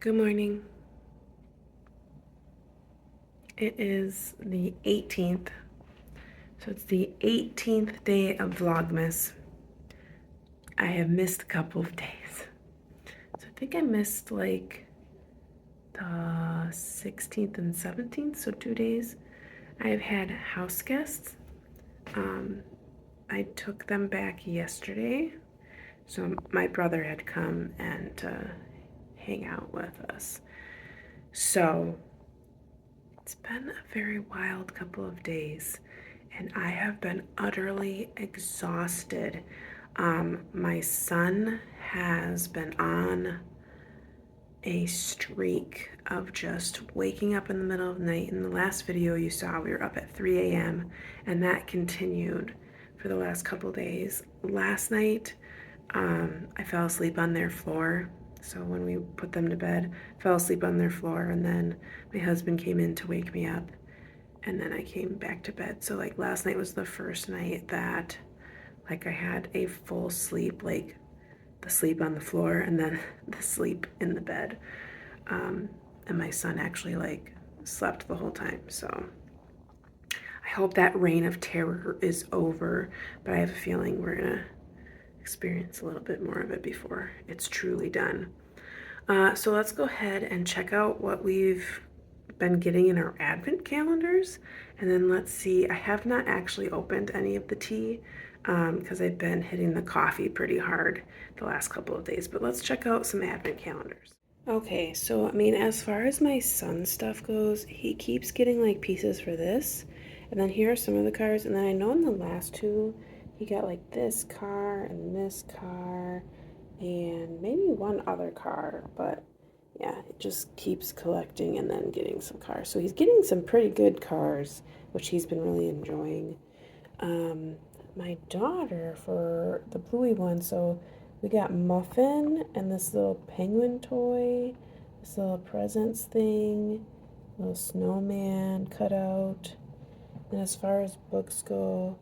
Good morning. It is the 18th. So it's the 18th day of Vlogmas. I have missed a couple of days. So I think I missed like the 16th and 17th, so 2 days. I have had house guests. I took them back yesterday. So my brother had come and hang out with us. So it's been a very wild couple of days, and I have been utterly exhausted. My son has been on a streak of just waking up in the middle of the night. In the last video you saw, we were up at 3 a.m., and that continued for the last couple days. Last night, I fell asleep on their floor. So when we put them to bed, I fell asleep on their floor, and then my husband came in to wake me up, and then I came back to bed. So like last night was the first night that like I had a full sleep, like the sleep on the floor and then the sleep in the bed. And my son actually like slept the whole time. So I hope that reign of terror is over, but I have a feeling we're gonna experience a little bit more of it before it's truly done. So let's go ahead and check out what we've been getting in our advent calendars, and then let's see. I have not actually opened any of the tea because I've been hitting the coffee pretty hard the last couple of days, but let's check out some advent calendars. Okay, so I mean, as far as my son's stuff goes, he keeps getting like pieces for this, and then here are some of the cars, and then I know in the last two he got like this car and this car and maybe one other car, but yeah, it just keeps collecting and then getting some cars. So he's getting some pretty good cars, which he's been really enjoying. My daughter for the bluey one, so we got Muffin and this little penguin toy, this little presents thing, little snowman cutout. And as far as books go,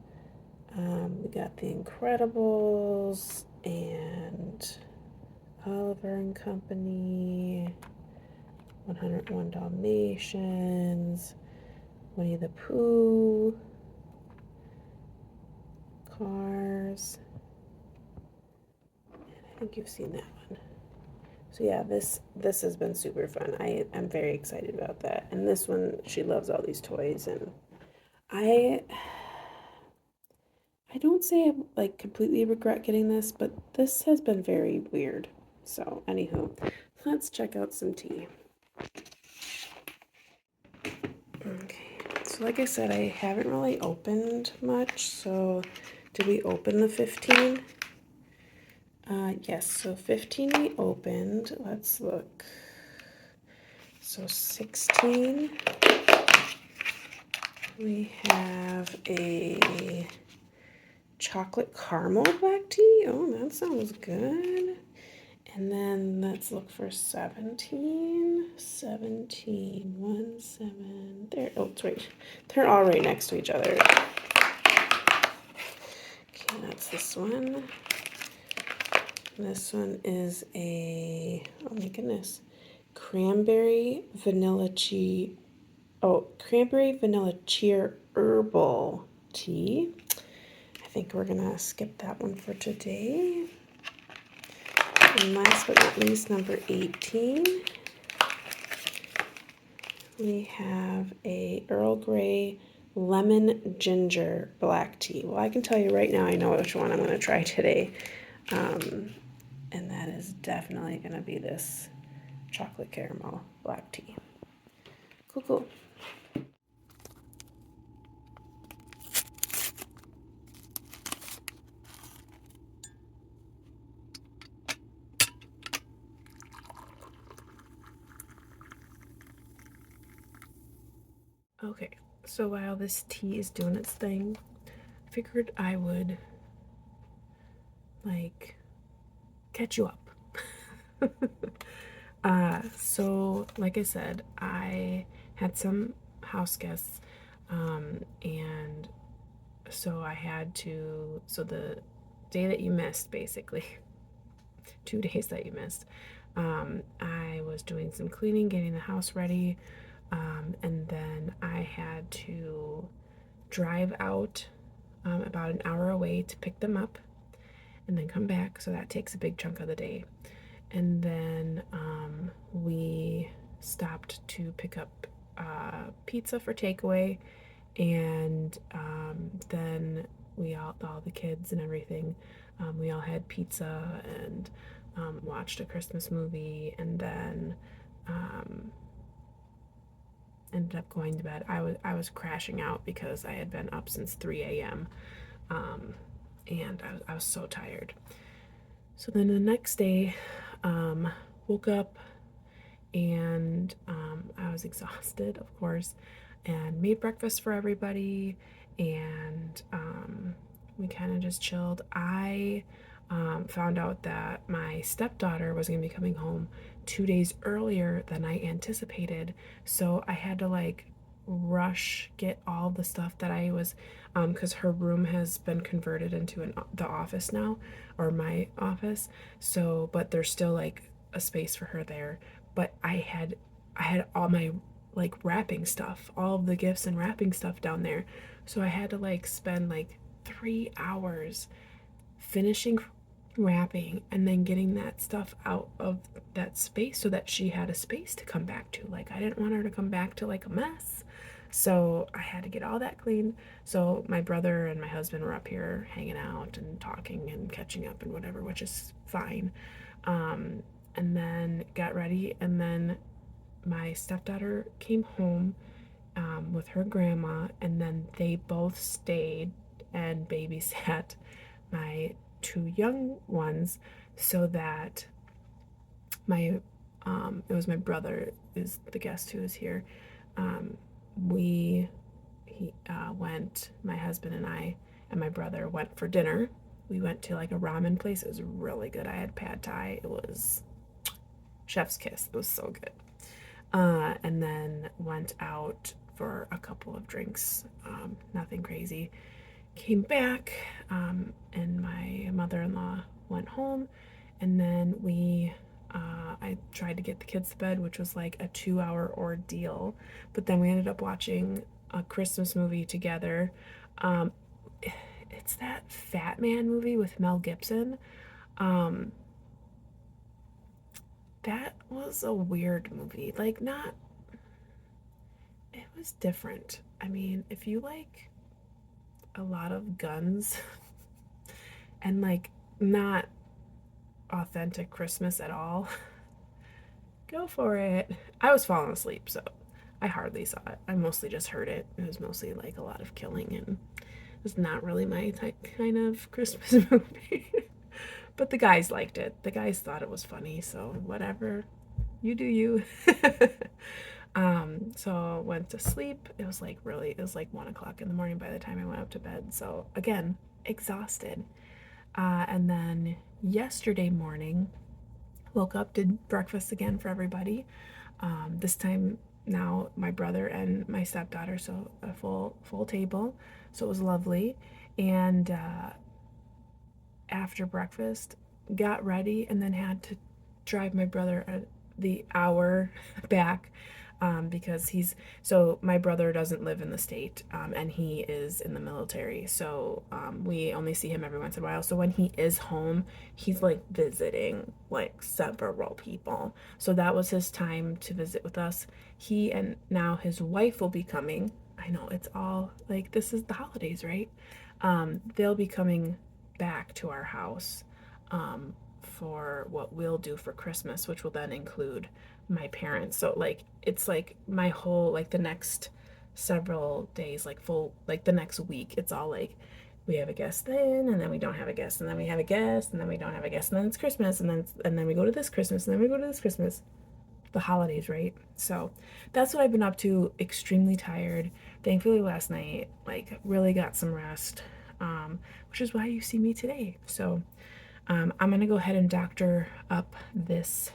we got The Incredibles and Oliver and Company, 101 Dalmatians, Winnie the Pooh, Cars, and I think you've seen that one. So yeah, this has been super fun. I'm very excited about that. And this one, she loves all these toys, and I don't say I like completely regret getting this, but this has been very weird. So anywho, let's check out some tea. Okay, so like I said, I haven't really opened much. So did we open the 15? Yes, so 15 we opened. Let's look. So 16, we have a chocolate caramel black tea. Oh, that sounds good. And then let's look for 17. 17, 1, 7. There. Oh, wait. They're all right next to each other. Okay, that's this one. This one is a, oh my goodness, cranberry vanilla cheer herbal tea. I think we're gonna skip that one for today. And last but not least, number 18, we have a Earl Grey lemon ginger black tea. Well, I can tell you right now, I know which one I'm going to try today. And that is definitely going to be this chocolate caramel black tea. Cool, cool. Okay, so while this tea is doing its thing, I figured I would, like, catch you up. So like I said, I had some house guests, and so I had to, so the day that you missed, basically, 2 days that you missed, I was doing some cleaning, getting the house ready, and then I had to drive out about an hour away to pick them up and then come back. So that takes a big chunk of the day. And then we stopped to pick up pizza for takeaway, and then all the kids and everything, we all had pizza and watched a Christmas movie, and then ended up going to bed. I was crashing out because I had been up since 3 a.m. And I was so tired. So then the next day, woke up, and I was exhausted, of course, and made breakfast for everybody, and we kind of just chilled. I found out that my stepdaughter was going to be coming home 2 days earlier than I anticipated, so I had to like rush get all the stuff that I was, because her room has been converted into the office now, or my office. So, but there's still like a space for her there. But I had all my like wrapping stuff, all of the gifts and wrapping stuff down there. So I had to like spend like 3 hours finishing wrapping and then getting that stuff out of that space so that she had a space to come back to. Like, I didn't want her to come back to like a mess. So I had to get all that clean. So my brother and my husband were up here hanging out and talking and catching up and whatever, which is fine. And then got ready, and then my stepdaughter came home with her grandma, and then they both stayed and babysat my two young ones, so that it was my brother is the guest who is here. My husband and I and my brother went for dinner. We went to like a ramen place. It was really good. I had pad thai. It was chef's kiss. It was so good. And then went out for a couple of drinks. Nothing crazy. Came back, and my mother-in-law went home, and then I tried to get the kids to bed, which was like a 2-hour ordeal, but then we ended up watching a Christmas movie together. It's that Fat Man movie with Mel Gibson. That was a weird movie. Like, not, it was different. I mean, if you like a lot of guns and like not authentic Christmas at all, go for it. I was falling asleep, so I hardly saw it. I mostly just heard it. It was mostly like a lot of killing, and it was not really my type kind of Christmas movie. But the guys liked it. The guys thought it was funny, so whatever. You do you. So went to sleep. It was like 1 o'clock in the morning by the time I went up to bed. So again, exhausted. And then yesterday morning, woke up, did breakfast again for everybody. This time now my brother and my stepdaughter, so a full table. So it was lovely. And after breakfast, got ready, and then had to drive my brother the hour back, because my brother doesn't live in the state, and he is in the military, so we only see him every once in a while. So when he is home, he's like visiting like several people, so that was his time to visit with us. He and now his wife will be coming. I know, it's all like, this is the holidays, right? They'll be coming back to our house for what we'll do for Christmas, which will then include my parents. So like, it's like my whole, like the next several days, like full, like the next week, it's all like, we have a guest then, and then we don't have a guest, and then we have a guest, and then we don't have a guest, and then it's Christmas, and then we go to this Christmas, and then we go to this Christmas. The holidays, right? So that's what I've been up to. Extremely tired. Thankfully last night, like, really got some rest, which is why you see me today. So I'm gonna go ahead and doctor up this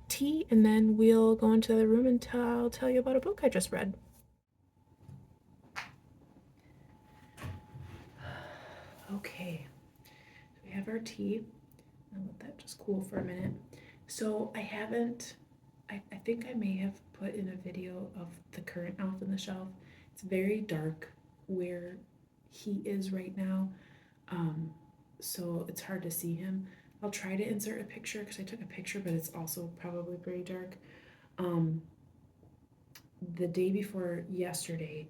tea, and then we'll go into the room and I'll tell you about a book I just read. Okay, we have our tea. I'll let that just cool for a minute. So I haven't, I think I may have put in a video of the current elf in the shelf. It's very dark where he is right now. Um, so it's hard to see him. I'll try to insert a picture because I took a picture, but it's also probably very dark. Um, the day before yesterday,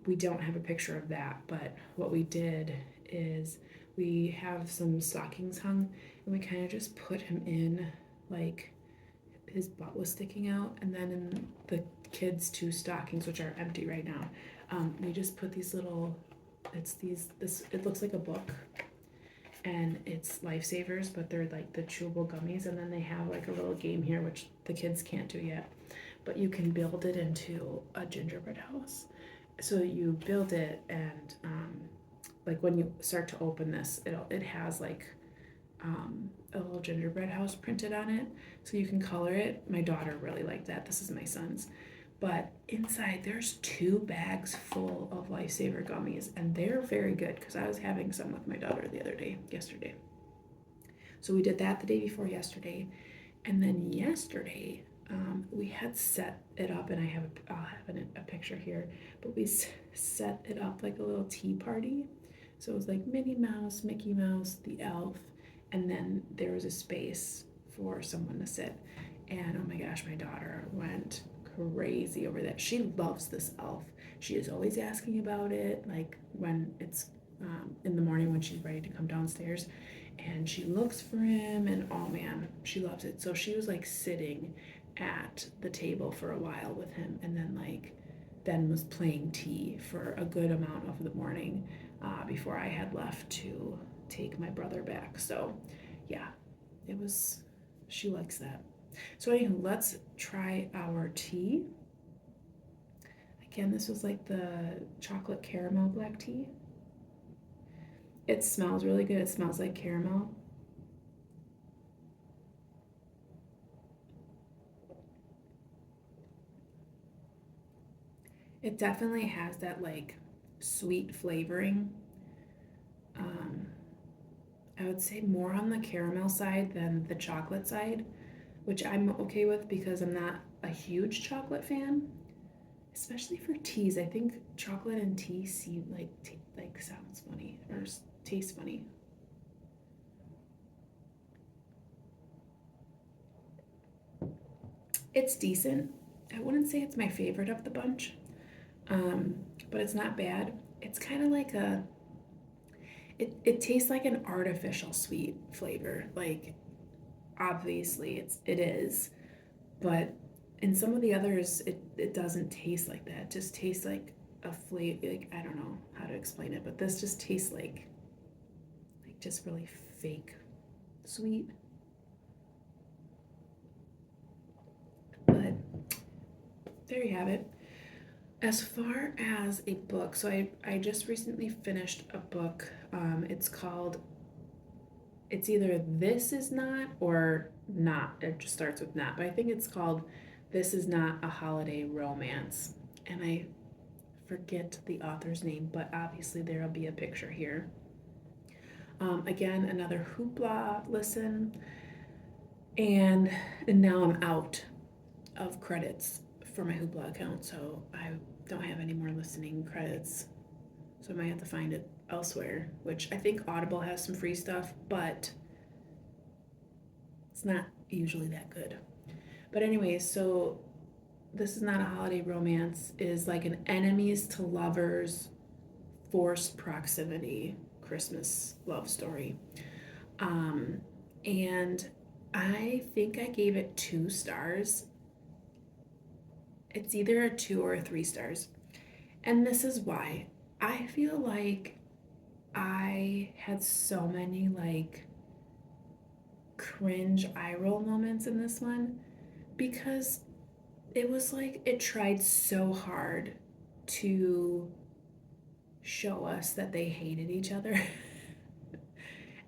we don't have a picture of that, but what we did is we have some stockings hung and we kind of just put him in, like his butt was sticking out, and then in the kids' two stockings, which are empty right now, we just put these little, it looks like a book, and it's lifesavers, but they're like the chewable gummies, and then they have like a little game here, which the kids can't do yet, but you can build it into a gingerbread house. So you build it, and like when you start to open this, it has like a little gingerbread house printed on it, so you can color it. My daughter really liked that. This is my son's. But inside there's 2 bags full of Lifesaver gummies, and they're very good because I was having some with my daughter yesterday. So we did that the day before yesterday, and then yesterday we had set it up, and I'll have a picture here, but we set it up like a little tea party. So it was like Minnie Mouse, Mickey Mouse, the elf, and then there was a space for someone to sit. And oh my gosh, my daughter went crazy over that. She loves this elf. She is always asking about it, like when it's in the morning when she's ready to come downstairs, and she looks for him, and oh man, she loves it. So she was like sitting at the table for a while with him, and then was playing tea for a good amount of the morning before I had left to take my brother back. So yeah, she likes that. So anywho, let's try our tea. Again, this was like the chocolate caramel black tea. It smells really good. It smells like caramel. It definitely has that like sweet flavoring. I would say more on the caramel side than the chocolate side, which I'm okay with because I'm not a huge chocolate fan, especially for teas. I think chocolate and tea seem like sounds funny or tastes funny. It's decent. I wouldn't say it's my favorite of the bunch, but it's not bad. It's kind of like it tastes like an artificial sweet flavor. Like obviously it is, but in some of the others it doesn't taste like that. It just tastes like a flavor. Like I don't know how to explain it, but this just tastes like just really fake sweet. But there you have it. As far as a book, so I just recently finished a book. It's either This Is Not or Not. It just starts with Not, but I think it's called This Is Not a Holiday Romance. And I forget the author's name, but obviously there'll be a picture here. Again, another Hoopla listen. And now I'm out of credits for my Hoopla account, so I don't have any more listening credits. So I might have to find it elsewhere, which I think Audible has some free stuff, but it's not usually that good. But anyways, so This Is Not a Holiday Romance is like an enemies to lovers forced proximity Christmas love story. And I think I gave it 2 stars. It's either a 2 or a 3 stars. And this is why. I feel like I had so many like cringe eye roll moments in this one because it was like it tried so hard to show us that they hated each other.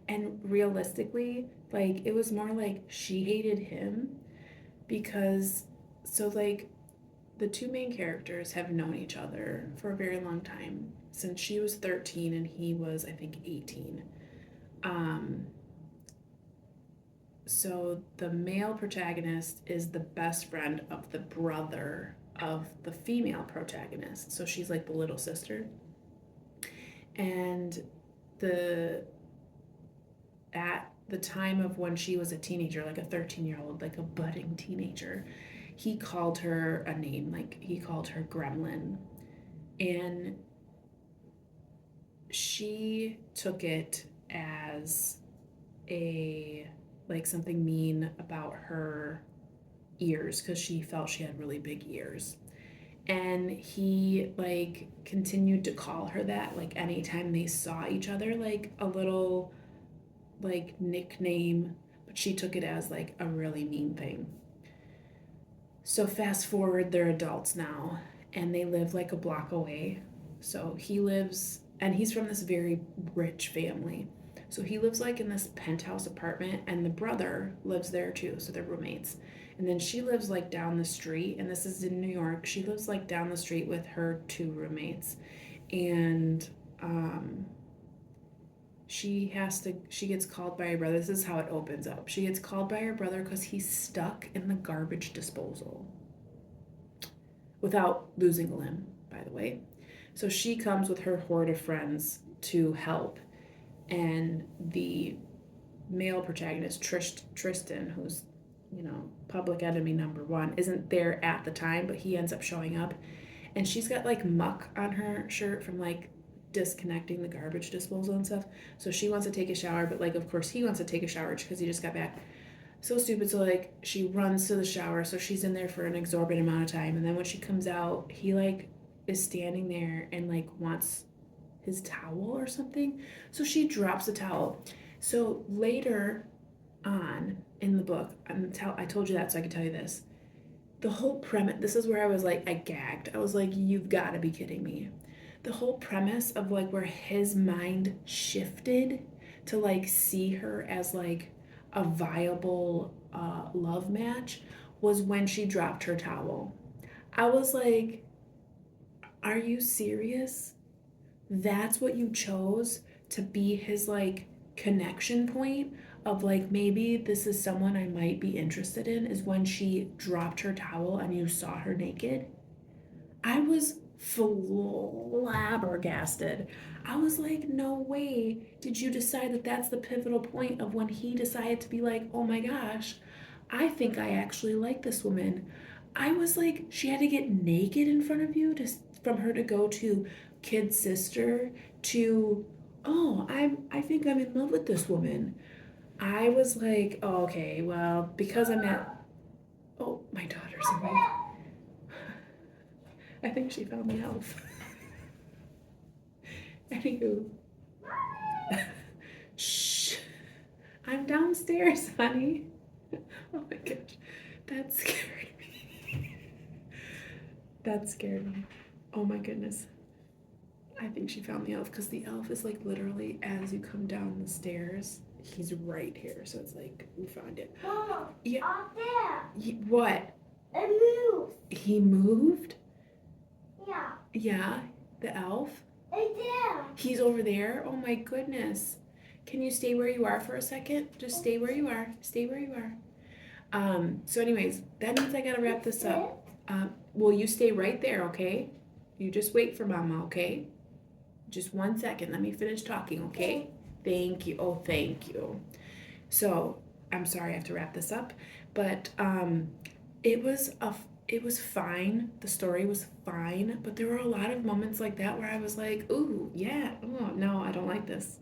And realistically, like it was more like she hated him because like the 2 main characters have known each other for a very long time, since she was 13 and he was I think 18. so the male protagonist is the best friend of the brother of the female protagonist. So she's like the little sister. And at the time of when she was a teenager, like a 13-year-old, like a budding teenager, he called her a name, like he called her Gremlin. And she took it as like something mean about her ears, because she felt she had really big ears. And he like continued to call her that, like anytime they saw each other, like a little like nickname, but she took it as like a really mean thing. So fast forward, they're adults now and they live like a block away. So he lives, and he's from this very rich family. So he lives like in this penthouse apartment, and the brother lives there too. So they're roommates. And then she lives like down the street, and this is in New York. She lives like down the street with her two roommates. And she gets called by her brother. This is how it opens up. She gets called by her brother because he's stuck in the garbage disposal without losing a limb, by the way. So she comes with her horde of friends to help, and the male protagonist, Tristan, who's, public enemy number one, isn't there at the time, but he ends up showing up, and she's got like muck on her shirt from like disconnecting the garbage disposal and stuff. So she wants to take a shower, but like of course he wants to take a shower because he just got back. So stupid. So like she runs to the shower, so she's in there for an exorbitant amount of time, and then when she comes out, he like is standing there and like wants his towel or something. So she drops the towel. So later on in the book, I told you that so I could tell you this. The whole premise, this is where I was like, I gagged. I was like, you've got to be kidding me. The whole premise of like where his mind shifted to like see her as like a viable love match was when she dropped her towel. I was like, are you serious? That's what you chose to be his like connection point of like, maybe this is someone I might be interested in, is when she dropped her towel and you saw her naked? I was flabbergasted. I was like, no way did you decide that that's the pivotal point of when he decided to be like, oh my gosh, I think I actually like this woman. I was like, she had to get naked in front of you from her to go to kid sister to, oh, I think I'm in love with this woman. I was like, oh, okay, well, because I'm at, oh, my daughter's awake. I think she found the elf. Anywho. Shh. I'm downstairs, honey. Oh my gosh. That scared me. That scared me. Oh my goodness. I think she found the elf because the elf is like literally as you come down the stairs, he's right here. So it's like, we found it. Mama, yeah. up there. What? It moved. He moved? Yeah. Yeah, the elf? Right there. He's over there? Oh my goodness. Can you stay where you are for a second? Just stay where you are. Stay where you are. So anyways, that means I gotta wrap this up. Will you stay right there, okay? You just wait for Mama, okay? Just 1 second. Let me finish talking, okay? Thank you. Oh, thank you. So, I'm sorry I have to wrap this up, but it was fine. The story was fine, but there were a lot of moments like that where I was like, ooh, yeah, oh, no, I don't like this.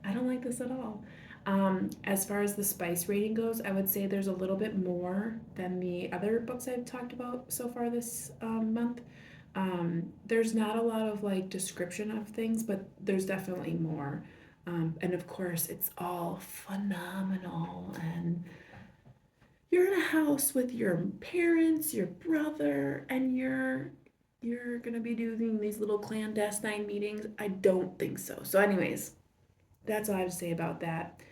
I don't like this at all. As far as the spice rating goes, I would say there's a little bit more than the other books I've talked about so far this month. There's not a lot of like description of things, but there's definitely more. And of course, it's all phenomenal. And you're in a house with your parents, your brother, and you're gonna be doing these little clandestine meetings. I don't think so. So, anyways, that's all I have to say about that.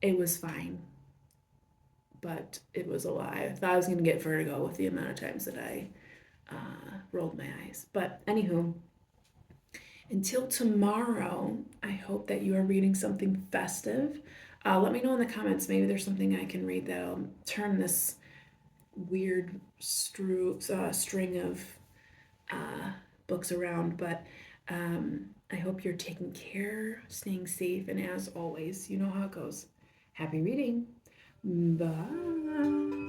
It was fine, but it was a lie. I thought I was gonna get vertigo with the amount of times that I rolled my eyes. But anywho, until tomorrow, I hope that you are reading something festive. Let me know in the comments. Maybe there's something I can read that'll turn this weird string of books around. But I hope you're taking care, staying safe, and as always, you know how it goes. Happy reading. Bye.